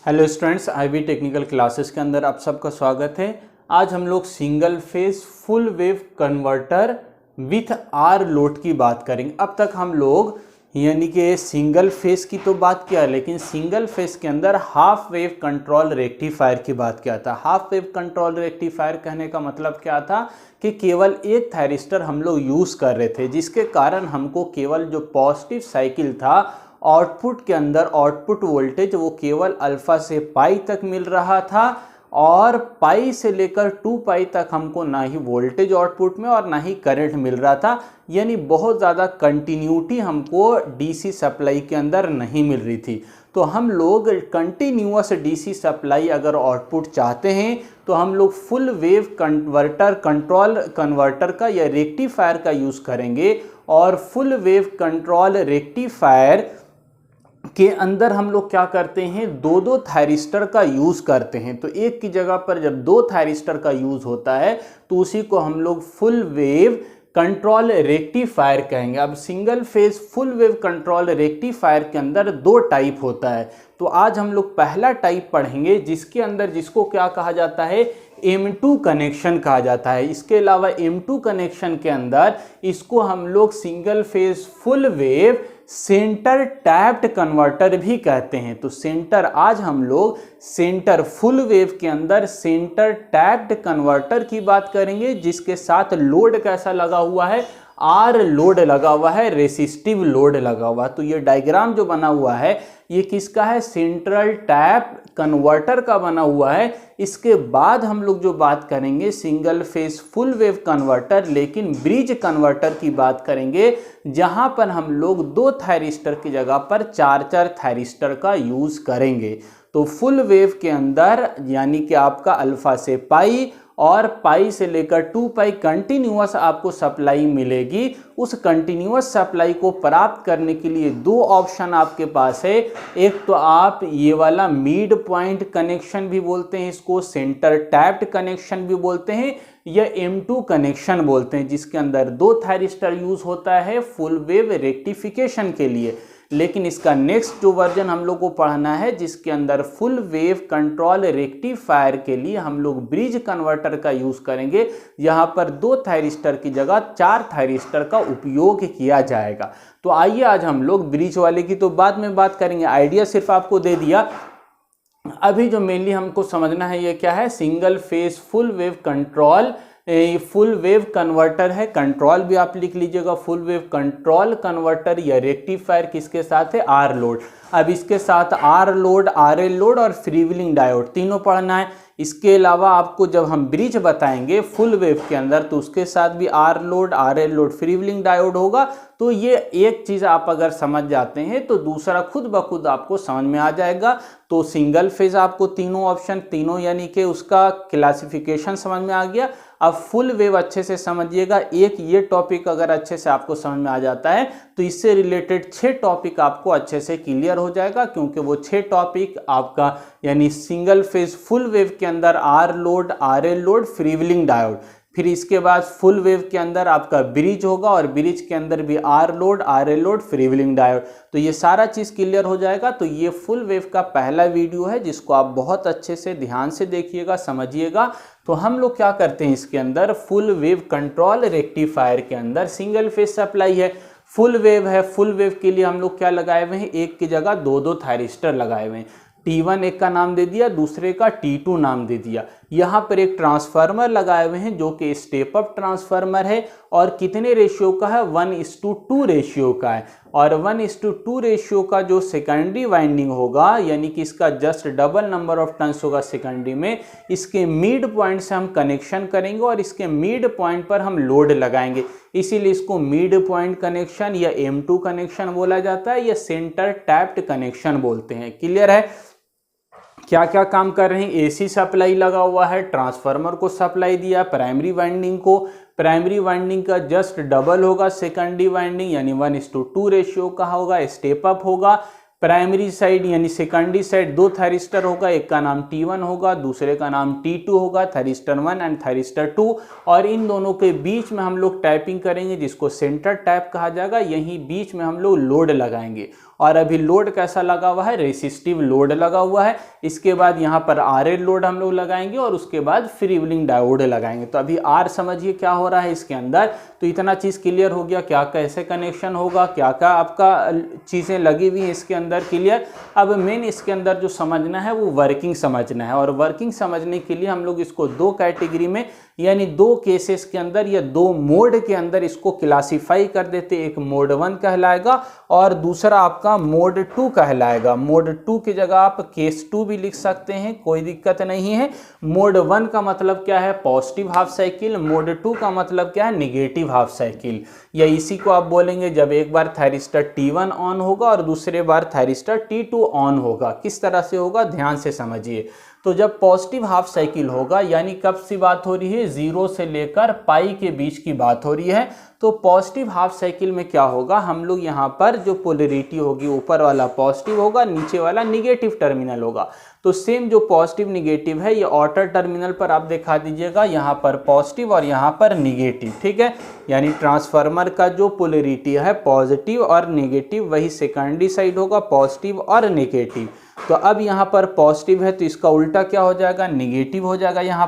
Hello students, IV technical classes के अंदर आप सबका स्वागत है। आज हम लोग single phase full wave converter with R load की बात करेंगे। अब तक हम लोग यानी कि सिंगल फेज की तो बात किया, लेकिन सिंगल फेज के अंदर हाफ वेव कंट्रोल रेक्टिफायर की बात किया था। हाफ वेव कंट्रोल रेक्टिफायर कहने का मतलब क्या था कि केवल एक थायरिस्टर हम लोग यूज़ कर रहे थे, जिसके कारण हमको केवल जो पॉजिटिव साइकिल था आउटपुट के अंदर आउटपुट वोल्टेज वो केवल अल्फा से पाई तक मिल रहा था, और पाई से लेकर 2 पाई तक हमको ना ही वोल्टेज आउटपुट में और ना ही करंट मिल रहा था। यानी बहुत ज़्यादा कंटिन्यूटी हमको डीसी सप्लाई के अंदर नहीं मिल रही थी। तो हम लोग कंटिन्यूअस डीसी सप्लाई अगर आउटपुट चाहते हैं तो हम लोग फुल वेव कंट्रोल कन्वर्टर का या रेक्टिफायर का यूज़ करेंगे। और फुल वेव कंट्रोल रेक्टिफायर के अंदर हम लोग क्या करते हैं, दो थायरिस्टर का यूज़ करते हैं। तो एक की जगह पर जब 2 थायरिस्टर का यूज़ होता है तो उसी को हम लोग फुल वेव कंट्रोल रेक्टिफायर कहेंगे। अब single phase full wave control rectifier के अंदर 2 टाइप होता है। तो आज हम लोग पहला टाइप पढ़ेंगे जिसको क्या कहा जाता है, M2 कनेक्शन कहा जाता है। इसके अलावा M2 कनेक्शन के अंदर इसको हम लोग single phase full wave centre tapped converter भी कहते हैं। तो सेंटर आज हम लोग सेंटर फुल वेव के अंदर सेंटर टैप्ड कन्वर्टर की बात करेंगे, जिसके साथ लोड कैसा लगा हुआ है, आर लोड लगा हुआ है, रेसिस्टिव लोड लगा हुआ है। तो ये डायग्राम जो बना हुआ है ये किसका है, सेंट्रल टैप कन्वर्टर का बना हुआ है। इसके बाद हम लोग जो बात करेंगे single phase full wave converter, लेकिन ब्रिज कन्वर्टर की बात करेंगे, जहां पर हम लोग 2 थायरिस्टर की जगह पर 4 थायरिस्टर का यूज करेंगे। तो फुल वेव के अंदर यानी कि आपका अल्फा से पाई और पाई से लेकर 2 पाई कंटिन्यूअस आपको सप्लाई मिलेगी। उस कंटिन्यूअस सप्लाई को प्राप्त करने के लिए 2 ऑप्शन आपके पास है। एक तो आप ये वाला मिड पॉइंट कनेक्शन भी बोलते हैं, इसको सेंटर टैप्ड कनेक्शन भी बोलते हैं, या M2 कनेक्शन बोलते हैं, जिसके अंदर 2 थायरिस्टर यूज होता है फुल वेव रेक्टिफिकेशन के लिए। लेकिन इसका नेक्स्ट जो वर्जन हम लोग को पढ़ना है, जिसके अंदर फुल वेव कंट्रोल रेक्टिफायर के लिए हम लोग ब्रिज कन्वर्टर का यूज करेंगे, यहाँ पर 2 थायरिस्टर की जगह 4 थायरिस्टर का उपयोग किया जाएगा। तो आइए आज हम लोग ब्रिज वाले की तो बाद में बात करेंगे, आइडिया सिर्फ आपको दे दिया। अभी जो मेनली हमको समझना है ये क्या है, single phase full wave control full wave converter है। कंट्रोल भी आप लिख लीजिएगा, फुल वेव कंट्रोल कन्वर्टर या रेक्टिफायर किसके साथ है, आर लोड। अब इसके साथ R load, R L load और फ्रीव्हीलिंग डायोड तीनों पढ़ना है। इसके अलावा आपको जब हम ब्रिज बताएंगे फुल वेव के अंदर तो उसके साथ भी R load, R L load, freewheeling diode होगा। तो ये एक चीज़ आप अगर समझ जाते हैं तो दूसरा खुद ब खुद आपको समझ में आ जाएगा। तो सिंगल फेज आपको तीनों ऑप्शन, तीनों यानी कि उसका क्लासिफिकेशन समझ में आ गया। अब फुल वेव अच्छे से समझिएगा। एक ये टॉपिक अगर अच्छे से आपको समझ में आ जाता है तो इससे रिलेटेड 6 टॉपिक आपको अच्छे से क्लियर हो जाएगा, क्योंकि वो 6 टॉपिक आपका यानी सिंगल फेज फुल वेव के अंदर R load, R L load, freewheeling diode, फिर इसके बाद फुल वेव के अंदर आपका ब्रिज होगा और ब्रिज के अंदर भी R load, R L load, freewheeling diode. तो ये सारा चीज़ क्लियर हो जाएगा। तो ये फुल वेव का पहला वीडियो है, जिसको आप बहुत अच्छे से ध्यान से देखिएगा, समझिएगा। तो हम लोग क्या करते हैं, इसके अंदर फुल वेव कंट्रोल रेक्टिफायर के अंदर सिंगल फेज सप्लाई है, फुल वेव है। फुल वेव के लिए हम लोग क्या लगाए हुए हैं, एक की जगह 2 थायरिस्टर लगाए हुए हैं। T1 एक का नाम दे दिया, दूसरे का T2 नाम दे दिया। यहाँ पर एक ट्रांसफार्मर लगाए हुए हैं जो कि स्टेप अप ट्रांसफार्मर है, और कितने रेशियो का है, 1:2 रेशियो का है। और 1:2 रेशियो का जो सेकेंडरी वाइंडिंग होगा, यानी कि इसका just double number of turns होगा सेकेंडरी में, इसके मिड पॉइंट से हम कनेक्शन करेंगे और इसके मिड पॉइंट पर हम लोड लगाएंगे। इसीलिए इसको मिड पॉइंट कनेक्शन या M2 कनेक्शन बोला जाता है, या सेंटर टैप्ड कनेक्शन बोलते हैं। क्लियर है? क्या क्या काम कर रहे हैं, एसी सप्लाई लगा हुआ है, ट्रांसफार्मर को सप्लाई दिया, प्राइमरी वाइंडिंग को, प्राइमरी वाइंडिंग का जस्ट डबल होगा सेकेंडरी वाइंडिंग, यानी 1:2 रेशियो का होगा, स्टेप अप होगा। प्राइमरी साइड यानी सेकेंडरी साइड 2 थायरिस्टर होगा, एक का नाम T1 होगा, दूसरे का नाम T2 होगा, थायरिस्टर 1 एंड थायरिस्टर 2। और इन दोनों के बीच में हम लोग टैपिंग करेंगे, जिसको सेंटर टैप कहा जाएगा। यहीं बीच में हम लोग लोड लगाएंगे और अभी लोड कैसा लगा हुआ है, रेसिस्टिव लोड लगा हुआ है। इसके बाद यहाँ पर RL लोड हम लोग लगाएंगे और उसके बाद फ्री व्हीलिंग डायोड लगाएंगे। तो अभी R समझिए क्या हो रहा है इसके अंदर। तो इतना चीज़ क्लियर हो गया, क्या कैसे कनेक्शन होगा, क्या क्या आपका चीज़ें लगी हुई हैं इसके अंदर, क्लियर। अब मेन इसके अंदर जो समझना है वो वर्किंग समझना है, और वर्किंग समझने के लिए हम लोग इसको दो कैटेगरी में यानी दो केसेस के अंदर या दो मोड के अंदर इसको क्लासिफाई कर देते। एक मोड 1 कहलाएगा और दूसरा आपका मोड 2 कहलाएगा। मोड 2 की जगह आप केस 2 भी लिख सकते हैं, कोई दिक्कत नहीं है। मोड 1 का मतलब क्या है, पॉजिटिव हाफ साइकिल। मोड 2 का मतलब क्या है, निगेटिव हाफ साइकिल। या इसी को आप बोलेंगे जब एक बार थायरिस्टर T1 ऑन होगा और दूसरे बार थायरिस्टर T2 ऑन होगा। किस तरह से होगा ध्यान से समझिए। तो जब पॉजिटिव हाफ साइकिल होगा यानी कब सी बात हो रही है, 0 से लेकर पाई के बीच की बात हो रही है। तो पॉजिटिव हाफ साइकिल में क्या होगा, हम लोग यहाँ पर जो पोलैरिटी होगी, ऊपर वाला पॉजिटिव होगा, नीचे वाला निगेटिव टर्मिनल होगा। तो सेम जो पॉजिटिव निगेटिव है ये आउटर टर्मिनल पर आप दिखा दीजिएगा, यहाँ पर पॉजिटिव और यहाँ पर निगेटिव, ठीक है। यानी ट्रांसफार्मर का जो पोलैरिटी है पॉजिटिव और निगेटिव, वही सेकेंडरी साइड होगा, पॉजिटिव और निगेटिव। तो अब यहाँ पर पॉजिटिव है तो इसका उल्टा क्या हो जाएगा, निगेटिव हो जाएगा। यहाँ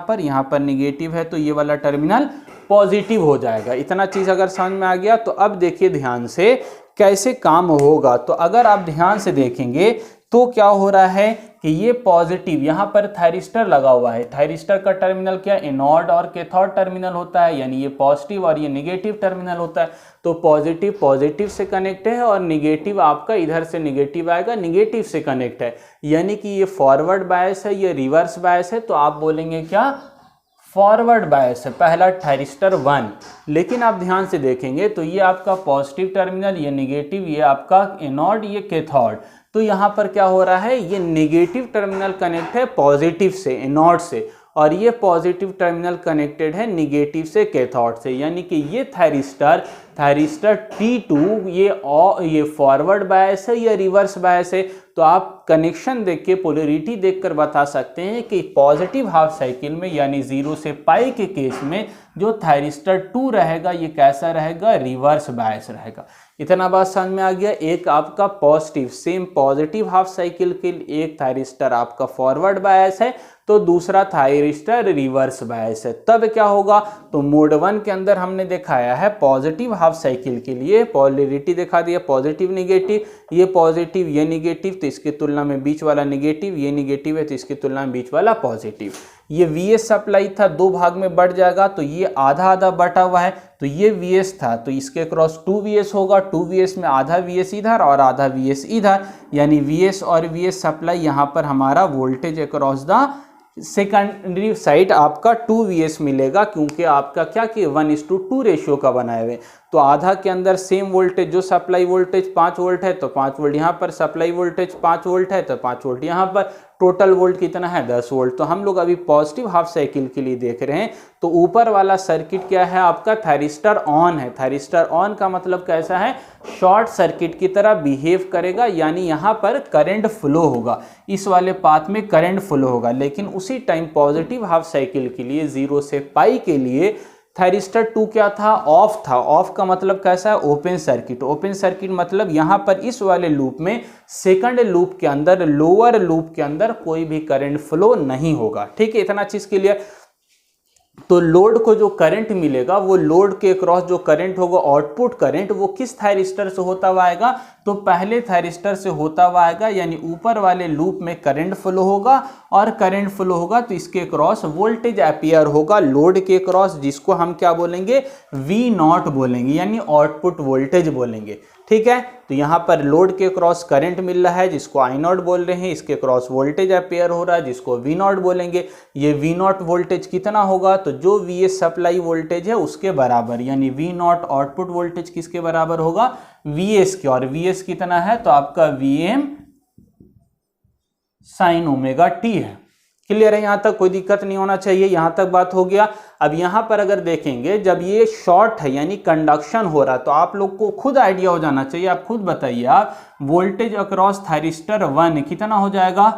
पर निगेटिव है तो ये वाला टर्मिनल पॉजिटिव हो जाएगा। इतना चीज़ अगर समझ में आ गया तो अब देखिए ध्यान से कैसे काम होगा। तो अगर आप ध्यान से देखेंगे तो क्या हो रहा है कि ये पॉजिटिव, यहाँ पर थायरिस्टर लगा हुआ है। थायरिस्टर का टर्मिनल क्या, एनोड और कैथोड टर्मिनल होता है, यानी ये पॉजिटिव और ये निगेटिव टर्मिनल होता है। तो पॉजिटिव पॉजिटिव से कनेक्ट है और निगेटिव आपका इधर से निगेटिव आएगा, निगेटिव से कनेक्ट है। यानी कि ये फॉरवर्ड बायस है, ये रिवर्स बायस है। तो आप बोलेंगे क्या, फॉरवर्ड बायस है पहला थायरिस्टर 1। लेकिन आप ध्यान से देखेंगे तो ये आपका पॉजिटिव टर्मिनल, ये निगेटिव, ये आपका एनोड, ये कैथोड। तो यहाँ पर क्या हो रहा है, ये नेगेटिव टर्मिनल कनेक्ट है पॉजिटिव से, एनोड से, और ये पॉजिटिव टर्मिनल कनेक्टेड है निगेटिव से, कैथोड से। यानी कि ये थायरिस्टर T2 ये फॉरवर्ड बायस है या रिवर्स बायस है। तो आप कनेक्शन देख के, पोलैरिटी देखकर बता सकते हैं कि पॉजिटिव हाफ साइकिल में यानी 0 से पाई के केस में जो थायरिस्टर 2 रहेगा ये कैसा रहेगा, रिवर्स बायस रहेगा। इतना बात समझ में आ गया। एक आपका positive, same positive half cycle के लिए एक थायरिस्टर आपका फॉरवर्ड बायस है तो दूसरा थायरिस्टर रिवर्स बायस है। तब क्या होगा, तो मोड 1 के अंदर हमने दिखाया है पॉजिटिव हाफ साइकिल के लिए पोलैरिटी दिखा दिया, पॉजिटिव निगेटिव, ये पॉजिटिव ये निगेटिव तो इसकी तुलना में बीच वाला निगेटिव, ये निगेटिव है तो इसकी तुलना में बीच वाला पॉजिटिव। ये VS सप्लाई था, दो भाग में बढ़ जाएगा तो ये आधा आधा बटा हुआ है। तो ये VS था तो इसके क्रॉस 2VS होगा, 2VS में आधा VS इधर और आधा VS इधर, यानी VS और VS सप्लाई यहाँ पर हमारा voltage across the secondary side आपका 2VS मिलेगा, क्योंकि आपका क्या कि 1:2 रेशियो का बनाए हुए। तो आधा के अंदर सेम वोल्टेज, जो सप्लाई वोल्टेज 5 वोल्ट है तो 5 वोल्ट यहाँ पर, सप्लाई वोल्टेज 5 वोल्ट है तो 5 वोल्ट यहाँ पर, टोटल वोल्ट कितना है 10 वोल्ट। तो हम लोग अभी पॉजिटिव हाफ साइकिल के लिए देख रहे हैं। तो ऊपर वाला सर्किट क्या है आपका, थायरिस्टर ऑन है। थायरिस्टर ऑन का मतलब कैसा है, शॉर्ट सर्किट की तरह बिहेव करेगा, यानी यहाँ पर करंट फ्लो होगा, इस वाले पाथ में करंट फ्लो होगा। लेकिन उसी टाइम पॉजिटिव हाफ साइकिल के लिए 0 से पाई के लिए थायरिस्टर 2 क्या था, ऑफ था। ऑफ का मतलब कैसा है, ओपन सर्किट। ओपन सर्किट मतलब यहाँ पर इस वाले लूप में, सेकंड लूप के अंदर, लोअर लूप के अंदर कोई भी करंट फ्लो नहीं होगा। ठीक है, इतना चीज के लिए। तो लोड को जो करंट मिलेगा, वो लोड के क्रॉस जो करंट होगा, आउटपुट करंट, वो किस थायरिस्टर से होता हुआ आएगा, तो पहले थायरिस्टर से होता हुआ आएगा। यानी ऊपर वाले लूप में करंट फ्लो होगा, और करंट फ्लो होगा तो इसके क्रॉस वोल्टेज अपियर होगा लोड के क्रॉस, जिसको हम क्या बोलेंगे, V0 बोलेंगे, यानी आउटपुट वोल्टेज बोलेंगे। ठीक है, तो यहाँ पर लोड के क्रॉस करंट मिल रहा है जिसको I0 बोल रहे हैं, इसके क्रॉस वोल्टेज अपेयर हो रहा है जिसको V0 बोलेंगे। ये V0 वोल्टेज कितना होगा, तो जो VS सप्लाई वोल्टेज है उसके बराबर, यानी V0 आउटपुट वोल्टेज किसके बराबर होगा, VS के। और VS कितना है, तो आपका VM sin ओमेगा t है। क्लियर है, यहाँ तक कोई दिक्कत नहीं होना चाहिए, यहाँ तक बात हो गया। अब यहाँ पर अगर देखेंगे, जब ये शॉर्ट है यानी कंडक्शन हो रहा है, तो आप लोग को खुद आइडिया हो जाना चाहिए। आप खुद बताइए, आप वोल्टेज अक्रॉस थायरिस्टर 1 कितना हो जाएगा,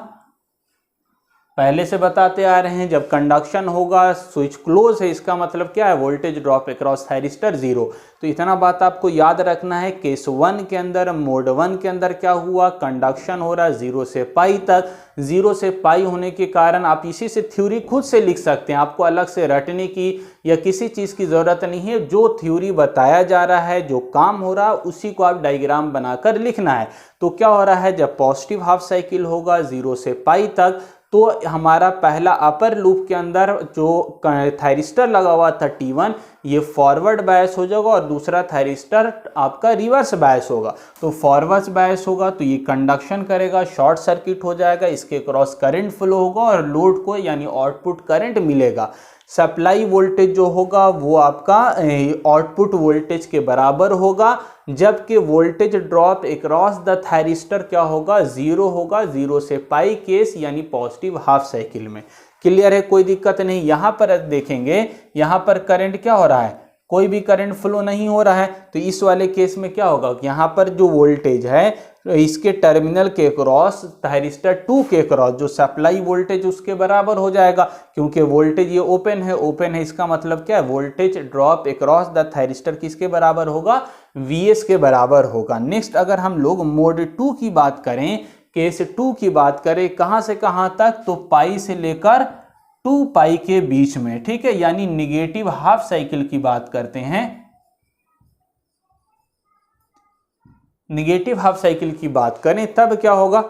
पहले से बताते आ रहे हैं, जब कंडक्शन होगा स्विच क्लोज है, इसका मतलब क्या है, voltage drop across thyristor zero. तो इतना बात आपको याद रखना है। केस 1 के अंदर, मोड 1 के अंदर क्या हुआ, कंडक्शन हो रहा है 0 से पाई तक। 0 से पाई होने के कारण आप इसी से थ्योरी खुद से लिख सकते हैं, आपको अलग से रटने की या किसी चीज़ की ज़रूरत नहीं है। जो थ्योरी बताया जा रहा है, जो काम हो रहा है, उसी को आप डायग्राम बनाकर लिखना है। तो क्या हो रहा है, जब पॉजिटिव हाफ साइकिल होगा 0 से पाई तक, तो हमारा पहला अपर लूप के अंदर जो थायरिस्टर लगा हुआ था T1, ये फॉरवर्ड बायस हो जाएगा और दूसरा थायरिस्टर आपका रिवर्स बायस होगा। तो फॉरवर्ड बायस होगा तो ये कंडक्शन करेगा, शॉर्ट सर्किट हो जाएगा, इसके क्रॉस करंट फ्लो होगा और लोड को यानी आउटपुट करंट मिलेगा। सप्लाई वोल्टेज जो होगा वो आपका आउटपुट वोल्टेज के बराबर होगा, जबकि voltage drop across the thyristor क्या होगा, जीरो होगा, 0 से पाई केस यानी पॉजिटिव हाफ साइकिल में। क्लियर है, कोई दिक्कत नहीं। यहाँ पर देखेंगे, यहाँ पर करंट क्या हो रहा है, कोई भी करंट फ्लो नहीं हो रहा है। तो इस वाले केस में क्या होगा, यहाँ पर जो वोल्टेज है इसके टर्मिनल के क्रॉस थायरिस्टर 2 के क्रॉस जो सप्लाई वोल्टेज उसके बराबर हो जाएगा, क्योंकि वोल्टेज ये ओपन है, इसका मतलब क्या है, voltage drop across the thyristor किसके बराबर होगा, Vs के बराबर होगा। नेक्स्ट अगर हम लोग मोड 2 की बात करें, केस 2 की बात करें, कहां से कहां तक, तो पाई से लेकर 2 पाई के बीच में, ठीक है, यानी निगेटिव हाफ साइकिल की बात करते हैं। निगेटिव हाफ साइकिल की बात करें तब क्या होगा,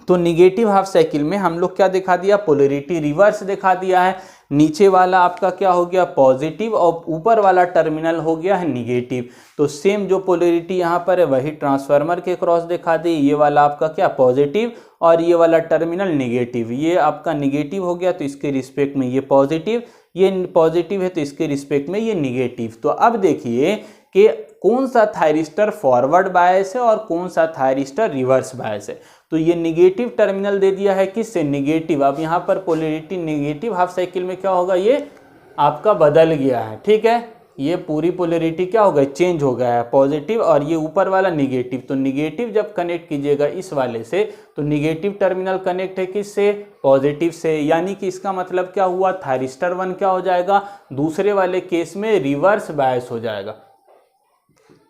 तो निगेटिव हाफ साइकिल में हम लोग क्या दिखा दिया, पोलैरिटी रिवर्स दिखा दिया है। नीचे वाला आपका क्या हो गया, पॉजिटिव, और ऊपर वाला टर्मिनल हो गया है निगेटिव। तो सेम जो पोलैरिटी यहाँ पर है वही ट्रांसफार्मर के क्रॉस दिखा दी। ये वाला आपका क्या पॉजिटिव और ये वाला टर्मिनल निगेटिव, ये आपका निगेटिव हो गया तो इसके रिस्पेक्ट में ये पॉजिटिव, ये पॉजिटिव है तो इसके रिस्पेक्ट में ये निगेटिव। तो अब देखिए कि कौन सा थायरिस्टर फॉरवर्ड बायस है और कौन सा थायरिस्टर रिवर्स बायस है। तो ये निगेटिव टर्मिनल दे दिया है, किससे, निगेटिव। अब यहाँ पर पोलैरिटी निगेटिव हाफ साइकिल में क्या होगा, ये आपका बदल गया है, ठीक है, ये पूरी पोलैरिटी क्या हो गई, चेंज हो गया है, पॉजिटिव और ये ऊपर वाला निगेटिव। तो निगेटिव जब कनेक्ट कीजिएगा इस वाले से, तो निगेटिव टर्मिनल कनेक्ट है किससे, पॉजिटिव से, यानी कि इसका मतलब क्या हुआ, थायरिस्टर 1 क्या हो जाएगा, दूसरे वाले केस में रिवर्स बायस हो जाएगा।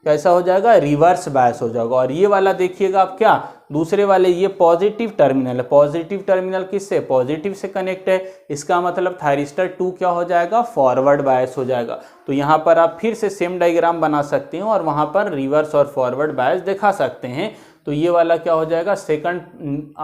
कैसा हो जाएगा, रिवर्स बायस हो जाएगा। और ये वाला देखिएगा आप, क्या दूसरे वाले ये पॉजिटिव टर्मिनल है, पॉजिटिव टर्मिनल किससे, पॉजिटिव से कनेक्ट है, इसका मतलब थायरिस्टर 2 क्या हो जाएगा, फॉरवर्ड बायस हो जाएगा। तो यहाँ पर आप फिर से सेम डायग्राम बना सकते हैं और वहाँ पर रिवर्स और फॉरवर्ड बायस दिखा सकते हैं। तो ये वाला क्या हो जाएगा, सेकंड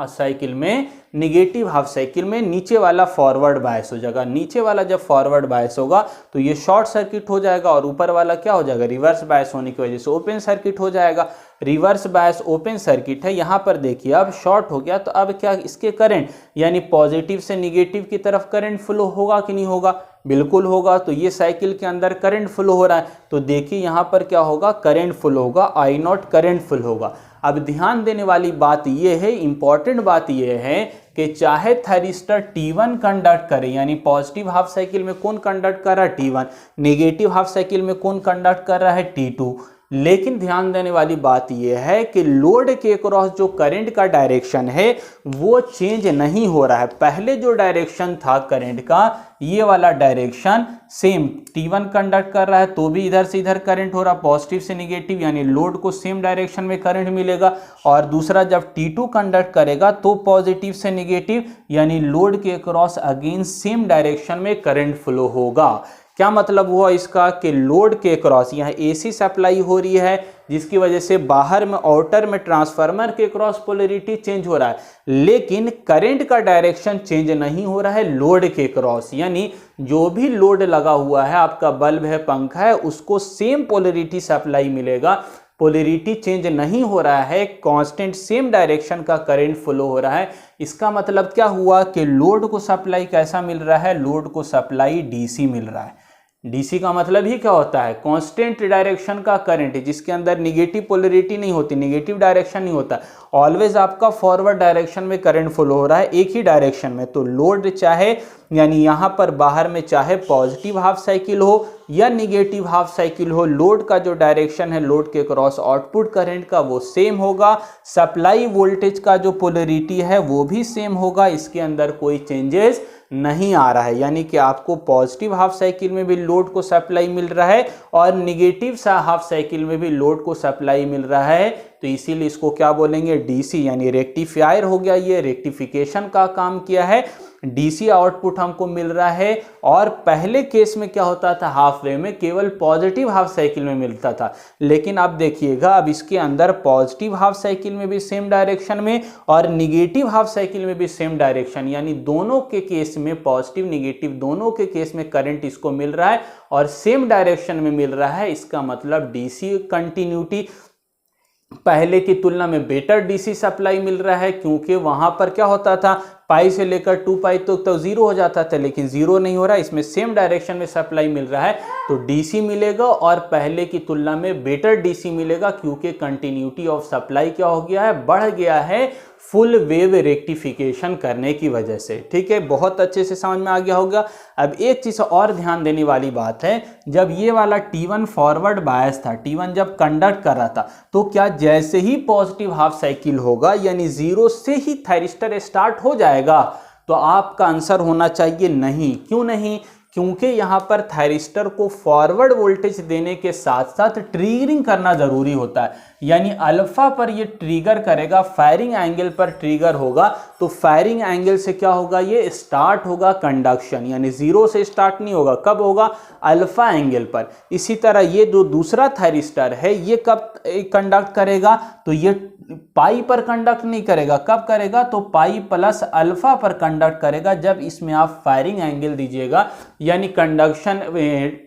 साइकिल में, निगेटिव हाफ साइकिल में नीचे वाला फॉरवर्ड बायस हो जाएगा। नीचे वाला जब फॉरवर्ड बायस होगा तो ये शॉर्ट सर्किट हो जाएगा और ऊपर वाला क्या हो जाएगा, रिवर्स बायस होने की वजह से ओपन सर्किट हो जाएगा। रिवर्स बायस ओपन सर्किट है, यहाँ पर देखिए अब शॉर्ट हो गया, तो अब क्या इसके करंट यानी पॉजिटिव से निगेटिव की तरफ करंट फ्लो होगा कि नहीं होगा, बिल्कुल होगा। तो ये साइकिल के अंदर करंट फ्लो हो रहा है, तो देखिए यहाँ पर क्या होगा, करंट फ्लो होगा, I0 करंट फ्लो होगा। अब ध्यान देने वाली बात यह है, इंपॉर्टेंट बात यह है कि चाहे थायरिस्टर T1 कंडक्ट करे, यानी पॉजिटिव हाफ साइकिल में कौन कंडक्ट कर रहा है, T1, नेगेटिव हाफ साइकिल में कौन कंडक्ट कर रहा है, T2, लेकिन ध्यान देने वाली बात यह है कि लोड के क्रॉस जो करंट का डायरेक्शन है वो चेंज नहीं हो रहा है। पहले जो डायरेक्शन था करंट का, ये वाला डायरेक्शन सेम, T1 कंडक्ट कर रहा है तो भी इधर से इधर करंट हो रहा, पॉजिटिव से निगेटिव, यानी लोड को सेम डायरेक्शन में करंट मिलेगा। और दूसरा जब T2 कंडक्ट करेगा तो पॉजिटिव से निगेटिव, यानी लोड के क्रॉस अगेन सेम डायरेक्शन में करंट फ्लो होगा। क्या मतलब हुआ इसका, कि लोड के क्रॉस यहाँ AC सप्लाई हो रही है, जिसकी वजह से बाहर में आउटर में ट्रांसफार्मर के क्रॉस पोलैरिटी चेंज हो रहा है, लेकिन करंट का डायरेक्शन चेंज नहीं हो रहा है लोड के क्रॉस। यानी जो भी लोड लगा हुआ है, आपका बल्ब है, पंखा है, उसको सेम पोलैरिटी सप्लाई मिलेगा, पोलैरिटी चेंज नहीं हो रहा है, कांस्टेंट सेम डायरेक्शन का करंट फ्लो हो रहा है। इसका मतलब क्या हुआ कि लोड को सप्लाई कैसा मिल रहा है, लोड को सप्लाई DC मिल रहा है। DC का मतलब ही क्या होता है, कांस्टेंट डायरेक्शन का करंट, जिसके अंदर निगेटिव पोलैरिटी नहीं होती, निगेटिव डायरेक्शन नहीं होता, ऑलवेज आपका फॉरवर्ड डायरेक्शन में करंट फ्लो हो रहा है, एक ही डायरेक्शन में। तो लोड चाहे यानी यहाँ पर बाहर में चाहे पॉजिटिव हाफ साइकिल हो या निगेटिव हाफ साइकिल हो, लोड का जो डायरेक्शन है लोड के क्रॉस आउटपुट करंट का वो सेम होगा, सप्लाई वोल्टेज का जो पोलरिटी है वो भी सेम होगा, इसके अंदर कोई चेंजेस नहीं आ रहा है। यानी कि आपको पॉजिटिव हाफ साइकिल में भी लोड को सप्लाई मिल रहा है और निगेटिव हाफ साइकिल में भी लोड को सप्लाई मिल रहा है, तो इसीलिए इसको क्या बोलेंगे, डीसी, यानी रेक्टिफायर हो गया। ये रेक्टिफिकेशन का काम किया है, डीसी आउटपुट हमको मिल रहा है। और पहले केस में क्या होता था, हाफ वेव में केवल पॉजिटिव हाफ साइकिल में मिलता था, लेकिन अब देखिएगा अब इसके अंदर पॉजिटिव हाफ साइकिल में भी सेम डायरेक्शन में और निगेटिव हाफ साइकिल में भी सेम डायरेक्शन, यानी दोनों के केस में पॉजिटिव निगेटिव दोनों के केस में करंट इसको मिल रहा है और सेम डायरेक्शन में मिल रहा है। इसका मतलब डीसी कंटिन्यूटी पहले की तुलना में बेटर डीसी सप्लाई मिल रहा है, क्योंकि वहां पर क्या होता था, पाई से लेकर 2 पाई तो जीरो हो जाता था, लेकिन जीरो नहीं हो रहा, इसमें सेम डायरेक्शन में सप्लाई मिल रहा है, तो डीसी मिलेगा और पहले की तुलना में बेटर डीसी मिलेगा, क्योंकि कंटिन्यूटी ऑफ सप्लाई क्या हो गया है, बढ़ गया है फुल वेव रेक्टिफिकेशन करने की वजह से। ठीक है, बहुत अच्छे से समझ में आ गया होगा। अब एक चीज और ध्यान देने वाली बात है, जब ये वाला T1 फॉरवर्ड बायस था, T1 जब कंडक्ट कर रहा था, तो क्या जैसे ही पॉजिटिव हाफ साइकिल होगा यानी जीरो से ही थायरिस्टर स्टार्ट हो जाएगा, तो आपका आंसर होना चाहिए नहीं। क्यों नहीं, क्योंकि यहाँ पर थायरिस्टर को फॉरवर्ड वोल्टेज देने के साथ साथ ट्रिगरिंग करना जरूरी होता है, यानी अल्फा पर ये ट्रिगर करेगा, फायरिंग एंगल पर ट्रिगर होगा, तो फायरिंग एंगल से क्या होगा, ये स्टार्ट होगा कंडक्शन, यानी जीरो से स्टार्ट नहीं होगा, कब होगा, अल्फा एंगल पर। इसी तरह ये जो दूसरा थायरिस्टर है ये कब कंडक्ट करेगा, तो ये पाई पर कंडक्ट नहीं करेगा, कब करेगा, तो पाई प्लस अल्फा पर कंडक्ट करेगा, जब इसमें आप फायरिंग एंगल दीजिएगा, यानी कंडक्शन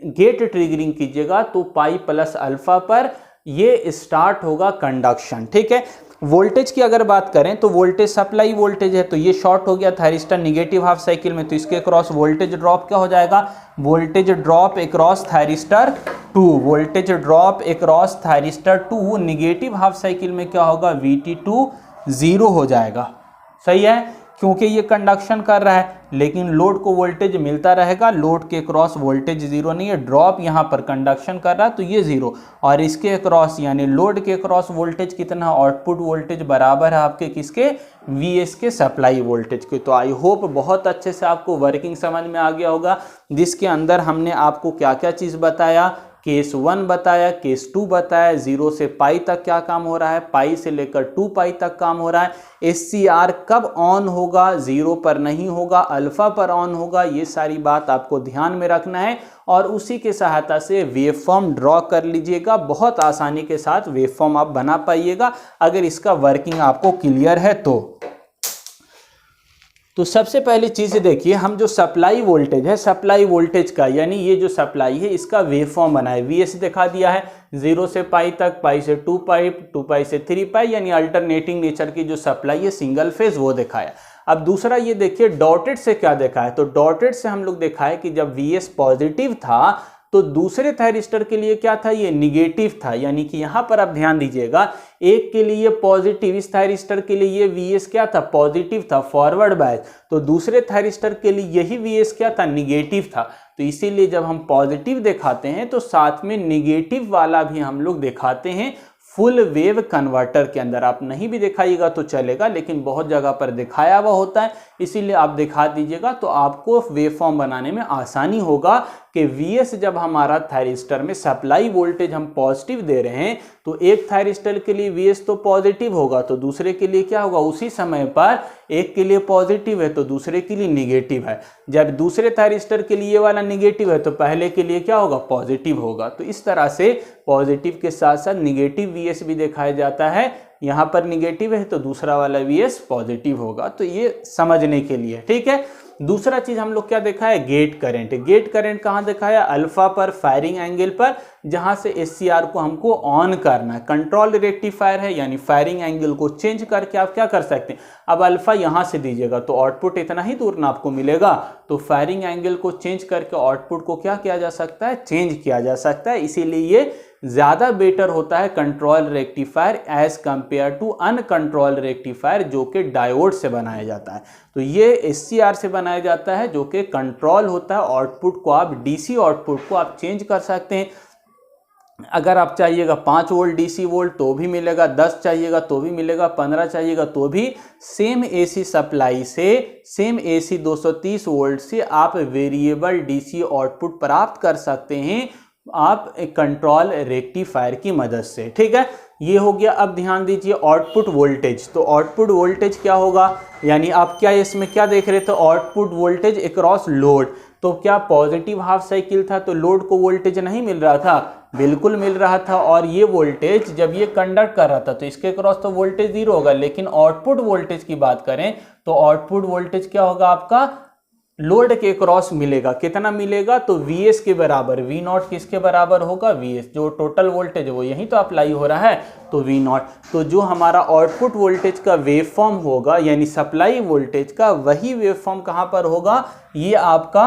गेट ट्रिगरिंग कीजिएगा, तो पाई प्लस अल्फा पर ये स्टार्ट होगा कंडक्शन। ठीक है, वोल्टेज की अगर बात करें तो वोल्टेज सप्लाई वोल्टेज है, तो ये शॉर्ट हो गया थायरिस्टर निगेटिव हाफ साइकिल में, तो इसके क्रॉस वोल्टेज ड्रॉप क्या हो जाएगा, voltage drop across thyristor 2, voltage drop across thyristor 2 negative half cycle में क्या होगा, VT2 0 हो जाएगा। सही है, क्योंकि ये कंडक्शन कर रहा है, लेकिन लोड को वोल्टेज मिलता रहेगा, लोड के क्रॉस वोल्टेज जीरो नहीं है, ड्रॉप यहाँ पर कंडक्शन कर रहा है तो ये जीरो, और इसके क्रॉस यानी लोड के क्रॉस वोल्टेज कितना, आउटपुट वोल्टेज बराबर है आपके किसके, VS के सप्लाई वोल्टेज के। तो आई होप बहुत अच्छे से आपको वर्किंग समझ में आ गया होगा, जिसके अंदर हमने आपको क्या क्या चीज़ बताया, केस 1 बताया, केस 2 बताया, 0 से पाई तक क्या काम हो रहा है, पाई से लेकर 2 पाई तक काम हो रहा है, SCR कब ऑन होगा, 0 पर नहीं होगा, अल्फा पर ऑन होगा, ये सारी बात आपको ध्यान में रखना है और उसी के सहायता से वेवफॉर्म ड्रॉ कर लीजिएगा। बहुत आसानी के साथ वेवफॉर्म आप बना पाइएगा अगर इसका वर्किंग आपको क्लियर है तो सबसे पहली चीज़ देखिए, हम जो सप्लाई वोल्टेज है, सप्लाई वोल्टेज का यानी ये जो सप्लाई है इसका वेवफॉर्म बना है, VS दिखा दिया है, 0 से पाई तक, पाई से 2 पाई, 2 पाई से 3 पाई, यानी अल्टरनेटिंग नेचर की जो सप्लाई है सिंगल फेज वो दिखाया। अब दूसरा ये देखिए डॉटेड से क्या देखा है, तो डॉटेड से हम लोग देखा है कि जब VS पॉजिटिव था तो दूसरे थायरिस्टर के लिए क्या था, ये निगेटिव था, यानी कि यहां पर आप ध्यान दीजिएगा, एक के लिए पॉजिटिव, इस थायरिस्टर के लिए ये VS क्या था, पॉजिटिव था, फॉरवर्ड बायस, तो दूसरे थायरिस्टर के लिए यही VS क्या था, निगेटिव था। तो इसीलिए जब हम पॉजिटिव दिखाते हैं तो साथ में निगेटिव वाला भी हम लोग दिखाते हैं फुल वेव कन्वर्टर के अंदर। आप नहीं भी दिखाइएगा तो चलेगा, लेकिन बहुत जगह पर दिखाया हुआ होता है, इसीलिए आप दिखा दीजिएगा तो आपको वेवफॉर्म बनाने में आसानी होगा कि VS जब हमारा थायरिस्टर में सप्लाई वोल्टेज हम पॉजिटिव दे रहे हैं तो एक थायरिस्टर के लिए VS तो पॉजिटिव होगा, तो दूसरे के लिए क्या होगा, उसी समय पर एक के लिए पॉजिटिव है तो दूसरे के लिए निगेटिव है, जब दूसरे थायरिस्टर के लिए वाला निगेटिव है तो पहले के लिए क्या होगा, पॉजिटिव होगा। तो इस तरह से पॉजिटिव के साथ साथ निगेटिव VS भी दिखाया जाता है, यहाँ पर निगेटिव है तो दूसरा वाला VS पॉजिटिव होगा, तो ये समझने के लिए। ठीक है, दूसरा चीज हम लोग क्या देखा है, गेट करंट। गेट करंट कहाँ दिखाया, अल्फा पर, फायरिंग एंगल पर, जहां से SCR को हमको ऑन करना है। कंट्रोल रेक्टिफायर है, यानी फायरिंग एंगल को चेंज करके आप क्या कर सकते हैं, अब अल्फा यहां से दीजिएगा तो आउटपुट इतना ही दूर ना आपको मिलेगा, तो फायरिंग एंगल को चेंज करके आउटपुट को क्या किया जा सकता है, चेंज किया जा सकता है, इसीलिए ये ज़्यादा बेटर होता है control rectifier as compare to uncontrol rectifier जो कि डायोड से बनाया जाता है। तो ये SCR से बनाया जाता है जो कि कंट्रोल होता है, आउटपुट को आप DC आउटपुट को आप चेंज कर सकते हैं। अगर आप चाहिएगा 5 वोल्ट DC वोल्ट तो भी मिलेगा, 10 चाहिएगा तो भी मिलेगा, 15 चाहिएगा तो भी सेम AC सप्लाई से, सेम AC 230 वोल्ट से आप वेरिएबल DC आउटपुट प्राप्त कर सकते हैं आप एक कंट्रोल रेक्टिफायर की मदद से। ठीक है, ये हो गया। अब ध्यान दीजिए आउटपुट वोल्टेज। तो आउटपुट वोल्टेज क्या होगा, यानी आप क्या इसमें क्या देख रहे थे, आउटपुट वोल्टेज अक्रॉस लोड। तो क्या पॉजिटिव हाफ साइकिल था तो लोड को वोल्टेज नहीं मिल रहा था, बिल्कुल मिल रहा था। और ये वोल्टेज जब ये कंडक्ट कर रहा था तो इसके क्रॉस तो वोल्टेज 0 होगा, लेकिन आउटपुट वोल्टेज की बात करें तो आउटपुट वोल्टेज क्या होगा आपका, लोड के क्रॉस मिलेगा। कितना मिलेगा, तो Vs के बराबर। V0 किसके बराबर होगा, Vs, जो टोटल वोल्टेज है वो यही तो अप्लाई हो रहा है, तो V0। तो जो हमारा आउटपुट वोल्टेज का वेव फॉर्म होगा यानी सप्लाई वोल्टेज का, वही वेव फॉर्म कहां पर होगा, ये आपका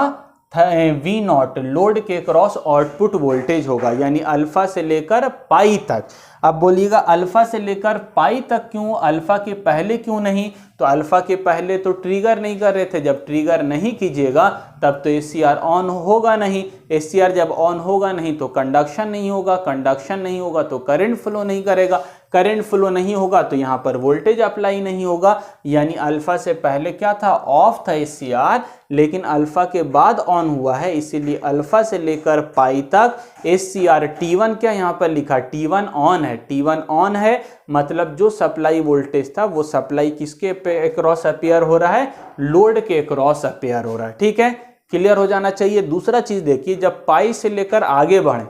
V0 लोड के क्रॉस आउटपुट वोल्टेज होगा, यानी अल्फा से लेकर पाई तक। अब बोलिएगा अल्फा से लेकर पाई तक क्यों, अल्फा के पहले क्यों नहीं, तो अल्फा के पहले तो ट्रिगर नहीं कर रहे थे। जब ट्रिगर नहीं कीजिएगा तब तो SCR ऑन होगा नहीं, SCR जब ऑन होगा नहीं तो कंडक्शन नहीं होगा, कंडक्शन नहीं होगा तो करंट फ्लो नहीं करेगा, करंट फ्लो नहीं होगा तो यहाँ पर वोल्टेज अप्लाई नहीं होगा। यानी अल्फा से पहले क्या था, ऑफ था SCR, लेकिन अल्फा के बाद ऑन हुआ है, इसीलिए अल्फा से लेकर पाई तक SCR T1 क्या यहाँ पर लिखा, T1 ऑन है। T1 ऑन है मतलब जो सप्लाई वोल्टेज था वो सप्लाई किसके क्रॉस अपेयर हो रहा है, लोड के क्रॉस अपेयर हो रहा है। ठीक है, क्लियर हो जाना चाहिए। दूसरा चीज देखिए, जब पाई से लेकर आगे बढ़े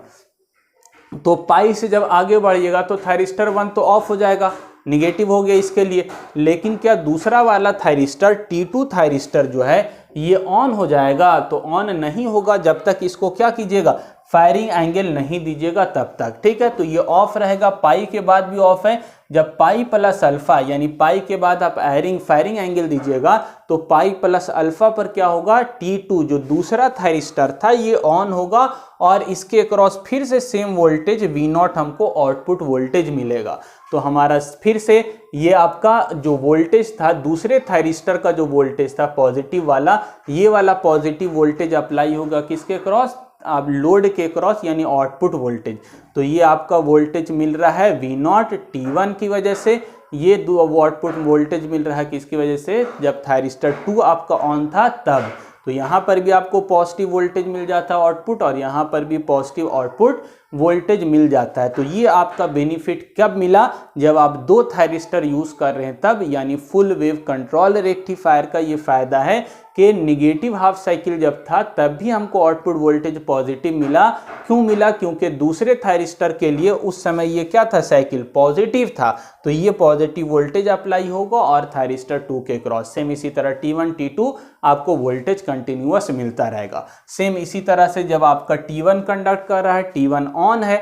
तो पाई से जब आगे बढ़िएगा तो थायरिस्टर 1 तो ऑफ हो जाएगा, निगेटिव हो गया इसके लिए। लेकिन क्या दूसरा वाला थायरिस्टर T2 थायरिस्टर जो है ये ऑन हो जाएगा, तो ऑन नहीं होगा जब तक इसको क्या कीजिएगा, फायरिंग एंगल नहीं दीजिएगा तब तक। ठीक है, तो ये ऑफ रहेगा, पाई के बाद भी ऑफ है। जब पाई प्लस अल्फा यानी पाई के बाद आप फायरिंग एंगल दीजिएगा तो पाई प्लस अल्फा पर क्या होगा, T2 जो दूसरा थायरिस्टर था ये ऑन होगा और इसके क्रॉस फिर से सेम वोल्टेज V0 हमको आउटपुट वोल्टेज मिलेगा। तो हमारा फिर से ये आपका जो वोल्टेज था, दूसरे थायरिस्टर का जो वोल्टेज था पॉजिटिव वाला, ये वाला पॉजिटिव वोल्टेज अप्लाई होगा किसके क्रॉस, आप लोड के क्रॉस यानी आउटपुट वोल्टेज। तो ये आपका वोल्टेज मिल रहा है V0 T1 की वजह से, ये दो आउटपुट वोल्टेज मिल रहा है किसकी वजह से, जब थायरिस्टर 2 आपका ऑन था तब। तो यहाँ पर भी आपको पॉजिटिव वोल्टेज मिल जाता है आउटपुट, और यहाँ पर भी पॉजिटिव आउटपुट वोल्टेज मिल जाता है। तो ये आपका बेनिफिट कब मिला, जब आप 2 थायरिस्टर यूज कर रहे हैं तब। यानी फुल वेव कंट्रोल रेक्टिफायर का ये फायदा है कि निगेटिव हाफ साइकिल जब था तब भी हमको आउटपुट वोल्टेज पॉजिटिव मिला। क्यों मिला, क्योंकि दूसरे थायरिस्टर के लिए उस समय ये क्या था, साइकिल पॉजिटिव था, तो ये पॉजिटिव वोल्टेज अप्लाई होगा और थायरिस्टर 2 के क्रॉस। सेम इसी तरह T1 T2 आपको वोल्टेज कंटिन्यूअस मिलता रहेगा। सेम इसी तरह से जब आपका T1 कंडक्ट कर रहा है, T1 ऑन है,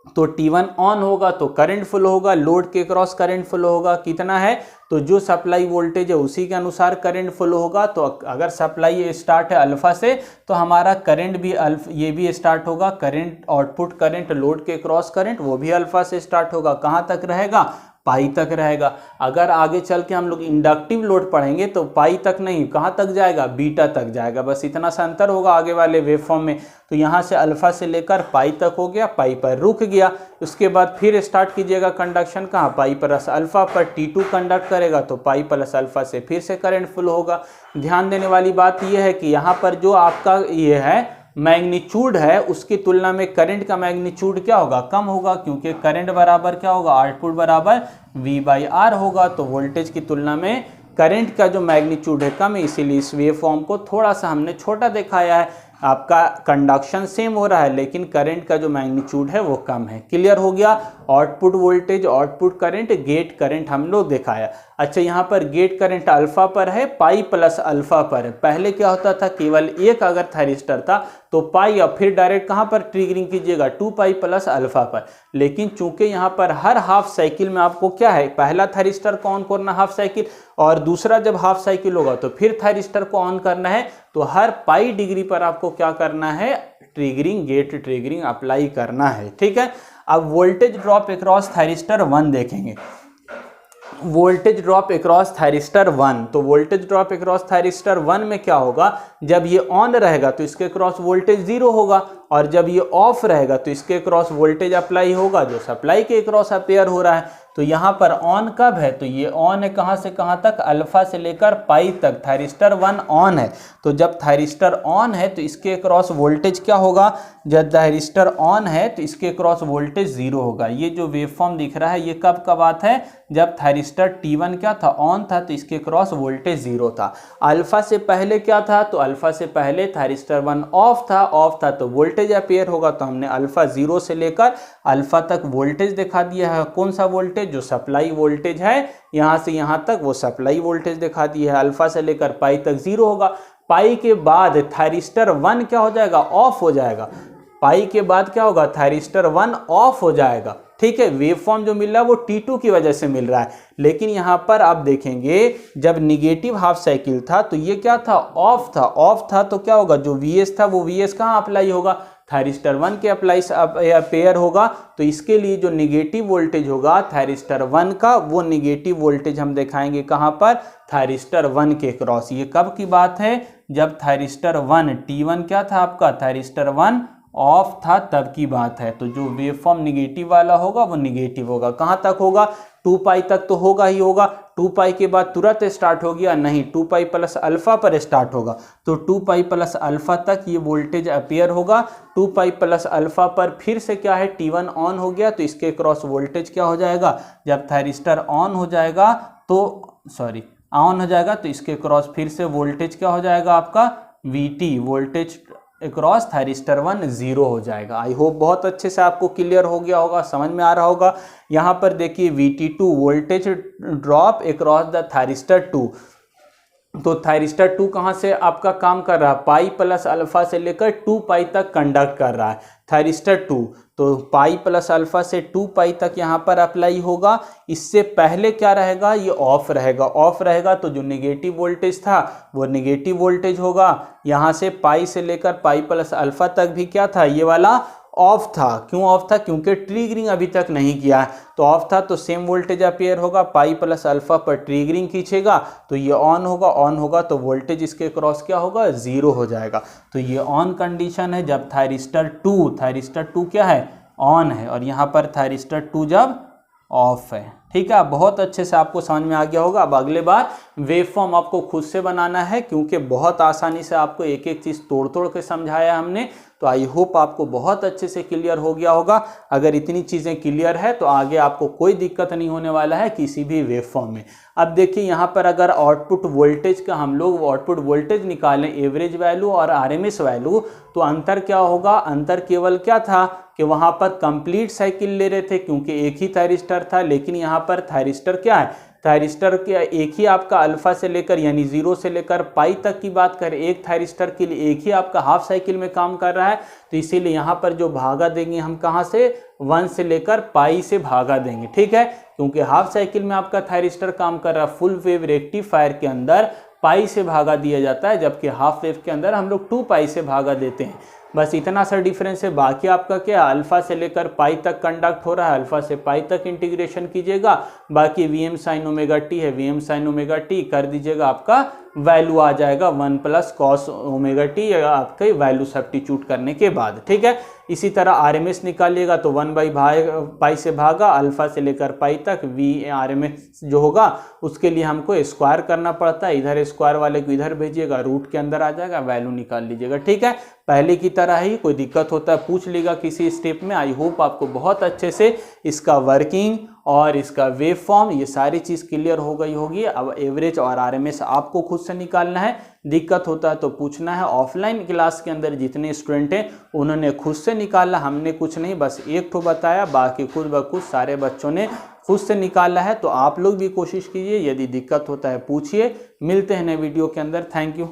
तो T1 ऑन होगा तो करंट फ्लो होगा, लोड के क्रॉस करंट फ्लो होगा। कितना है, तो जो सप्लाई वोल्टेज है उसी के अनुसार करंट फ्लो होगा। तो अगर सप्लाई स्टार्ट है अल्फा से तो हमारा करंट भी ये भी स्टार्ट होगा, करंट आउटपुट करंट लोड के क्रॉस करंट वो भी अल्फा से स्टार्ट होगा। कहाँ तक रहेगा, पाई तक रहेगा। अगर आगे चल के हम लोग इंडक्टिव लोड पढ़ेंगे तो पाई तक नहीं, कहाँ तक जाएगा, बीटा तक जाएगा। बस इतना सा अंतर होगा आगे वाले वेवफॉर्म में। तो यहाँ से अल्फा से लेकर पाई तक हो गया, पाई पर रुक गया। उसके बाद फिर स्टार्ट कीजिएगा कंडक्शन, कहाँ, पाई प्लस अल्फा पर। T2 कंडक्ट करेगा तो पाई प्लस अल्फा से फिर से करंट फ्लो होगा। ध्यान देने वाली बात यह है कि यहाँ पर जो आपका ये है मैग्नीट्यूड है उसकी तुलना में करंट का मैग्नीट्यूड क्या होगा, कम होगा, क्योंकि करंट बराबर क्या होगा, आउटपुट बराबर V/R होगा। तो वोल्टेज की तुलना में करंट का जो मैग्नीट्यूड है कम है, इसीलिए इस वेव फॉर्म को थोड़ा सा हमने छोटा दिखाया है। आपका कंडक्शन सेम हो रहा है लेकिन करंट का जो मैग्नीट्यूड है वो कम है। क्लियर हो गया। Output voltage, output current, gate current हम लोग दिखाया। अच्छा, यहाँ पर गेट करंट अल्फा पर है, पाई प्लस अल्फा पर है। पहले क्या होता था, केवल एक अगर थायरिस्टर था तो पाई, और फिर डायरेक्ट कहाँ पर ट्रिगरिंग कीजिएगा, 2 पाई प्लस अल्फा पर। लेकिन चूंकि यहाँ पर हर हाफ साइकिल में आपको क्या है, पहला थायरिस्टर को ऑन करना हाफ साइकिल, और दूसरा जब हाफ साइकिल होगा तो फिर थायरिस्टर को ऑन करना है। तो हर पाई डिग्री पर आपको क्या करना है, ट्रिगरिंग गेट ट्रिगरिंग अप्लाई करना है। ठीक है, अब वोल्टेज ड्रॉप अक्रॉस थायरिस्टर 1 देखेंगे। वोल्टेज ड्रॉप अक्रॉस थायरिस्टर 1, तो वोल्टेज ड्रॉप अक्रॉस थायरिस्टर 1 में क्या होगा, जब ये ऑन रहेगा तो इसके क्रॉस वोल्टेज 0 होगा, और जब ये ऑफ रहेगा तो इसके क्रॉस वोल्टेज अप्लाई होगा जो सप्लाई के क्रॉस अपेयर हो रहा है। तो यहाँ पर ऑन कब है, तो ये ऑन है कहाँ से कहाँ तक, अल्फा से लेकर पाई तक थायरिस्टर 1 ऑन है। तो जब थायरिस्टर ऑन है तो इसके क्रॉस वोल्टेज क्या होगा, जब थायरिस्टर ऑन है तो इसके क्रॉस वोल्टेज 0 होगा। ये जो वेवफॉर्म दिख रहा है ये कब का बात है, जब थायरिस्टर T1 क्या था, ऑन था, तो इसके क्रॉस वोल्टेज 0 था। अल्फा से पहले क्या था, तो अल्फा से पहले थायरिस्टर 1 ऑफ था तो वोल्टेज अपेयर होगा। तो हमने अल्फा 0 से लेकर अल्फा तक वोल्टेज दिखा दिया है। कौन सा वोल्टेज, जो सप्लाई वोल्टेज है, यहां से यहां तक वो सप्लाई वोल्टेज दिखा दिया है। अल्फा से लेकर पाई तक 0 होगा। पाई के बाद थायरिस्टर 1 क्या हो जाएगा, ऑफ हो जाएगा। पाई के बाद क्या होगा, थायरिस्टर 1 ऑफ हो जाएगा। ठीक है, वेवफॉर्म जो मिल रहा है वो T2 की वजह से मिल रहा है, लेकिन यहां पर आप देखेंगे जब निगेटिव हाफ साइकिल था तो ये क्या था, ऑफ था तो क्या होगा, जो VS था वो VS कहाँ अप्लाई होगा, थायरिस्टर 1 के अप्लाई पेयर होगा। तो इसके लिए जो निगेटिव वोल्टेज होगा थायरिस्टर 1 का, वो निगेटिव वोल्टेज हम दिखाएंगे कहाँ पर, थायरिस्टर 1 के क्रॉस। ये कब की बात है, जब थायरिस्टर 1 T1 क्या था आपका, थायरिस्टर 1 ऑफ था तब की बात है। तो जो वेवफॉर्म निगेटिव वाला होगा वो निगेटिव होगा, कहाँ तक होगा, 2 पाई तक तो होगा ही होगा। 2 पाई के बाद तुरंत स्टार्ट हो गया, नहीं, 2 पाई प्लस अल्फा पर स्टार्ट होगा। तो 2 पाई प्लस अल्फा तक ये वोल्टेज अपेयर होगा। 2 पाई प्लस अल्फा पर फिर से क्या है, T1 ऑन हो गया तो इसके क्रॉस वोल्टेज क्या हो जाएगा, जब थायरिस्टर ऑन हो जाएगा तो इसके क्रॉस फिर से वोल्टेज क्या हो जाएगा आपका, VT, वोल्टेज अक्रॉस थायरिस्टर 1 0 हो जाएगा। आई होप बहुत अच्छे से आपको क्लियर हो गया होगा, समझ में आ रहा होगा। यहाँ पर देखिए VT2 voltage drop across the thyristor 2, तो थायरिस्टर 2 कहाँ से आपका काम कर रहा है, पाई प्लस अल्फा से लेकर 2 पाई तक कंडक्ट कर रहा है थायरिस्टर 2। तो पाई प्लस अल्फा से 2 पाई तक यहाँ पर अप्लाई होगा। इससे पहले क्या रहेगा, ये ऑफ रहेगा तो जो नेगेटिव वोल्टेज था वो नेगेटिव वोल्टेज होगा। यहाँ से पाई से लेकर पाई प्लस अल्फा तक भी क्या था, ये वाला ऑफ था। क्यों ऑफ था, क्योंकि ट्रिगरिंग अभी तक नहीं किया है, तो ऑफ था तो सेम वोल्टेज अपेयर होगा। पाई प्लस अल्फा पर ट्रिगरिंग खींचेगा तो ये ऑन होगा तो वोल्टेज इसके क्रॉस क्या होगा, 0 हो जाएगा। तो ये ऑन कंडीशन है जब थायरिस्टर 2 क्या है, ऑन है, और यहाँ पर थायरिस्टर 2 जब ऑफ है। ठीक है, बहुत अच्छे से आपको समझ में आ गया होगा। अब अगले बार वेवफॉर्म आपको खुद से बनाना है, क्योंकि बहुत आसानी से आपको एक एक चीज़ तोड़ के समझाया हमने। तो आई होप आपको बहुत अच्छे से क्लियर हो गया होगा। अगर इतनी चीज़ें क्लियर है तो आगे आपको कोई दिक्कत नहीं होने वाला है किसी भी वेवफॉर्म में। अब देखिए यहाँ पर अगर आउटपुट वोल्टेज का हम लोग आउटपुट वोल्टेज निकालें, एवरेज वैल्यू और RMS वैल्यू, तो अंतर क्या होगा, अंतर केवल क्या था कि वहाँ पर कंप्लीट साइकिल ले रहे थे क्योंकि एक ही थायरिस्टर था, लेकिन यहाँ पर थायरिस्टर क्या है, थायरिस्टर के एक ही आपका अल्फा से लेकर यानी 0 से लेकर पाई तक की बात करें, एक थायरिस्टर के लिए एक ही आपका हाफ साइकिल में काम कर रहा है। तो इसीलिए यहाँ पर जो भागा देंगे हम कहाँ से, 1 से लेकर पाई से भागा देंगे। ठीक है, क्योंकि हाफ साइकिल में आपका थायरिस्टर काम कर रहा है, फुल वेव रेक्टिफायर के अंदर पाई से भागा दिया जाता है, जबकि हाफ वेव के अंदर हम लोग 2 पाई से भागा देते हैं। बस इतना सा डिफरेंस है। बाकी आपका क्या, अल्फा से लेकर पाई तक कंडक्ट हो रहा है, अल्फा से पाई तक इंटीग्रेशन कीजिएगा। बाकी Vm sin ओमेगा टी है, Vm sin ओमेगा टी कर दीजिएगा, आपका वैल्यू आ जाएगा 1 प्लस कॉस ओमेगा टी आपके वैल्यू सब्स्टिट्यूट करने के बाद। ठीक है, इसी तरह RMS निकालिएगा तो 1/पाई से भागा अल्फा से लेकर पाई तक RMS जो होगा उसके लिए हमको स्क्वायर करना पड़ता है। इधर स्क्वायर वाले को इधर भेजिएगा, रूट के अंदर आ जाएगा, वैल्यू निकाल लीजिएगा। ठीक है, पहले की तरह ही, कोई दिक्कत होता है पूछ लीजिएगा किसी स्टेप में। आई होप आपको बहुत अच्छे से इसका वर्किंग और इसका वेव फॉर्म ये सारी चीज़ क्लियर हो गई होगी। अब एवरेज और RMS आपको खुद से निकालना है, दिक्कत होता है तो पूछना है। ऑफलाइन क्लास के अंदर जितने स्टूडेंट हैं उन्होंने खुद से निकाला, हमने कुछ नहीं, बस एक ठो बताया, बाकी खुद ब खुद सारे बच्चों ने खुद से निकाला है। तो आप लोग भी कोशिश कीजिए, यदि दिक्कत होता है पूछिए। मिलते हैं नए वीडियो के अंदर। Thank you.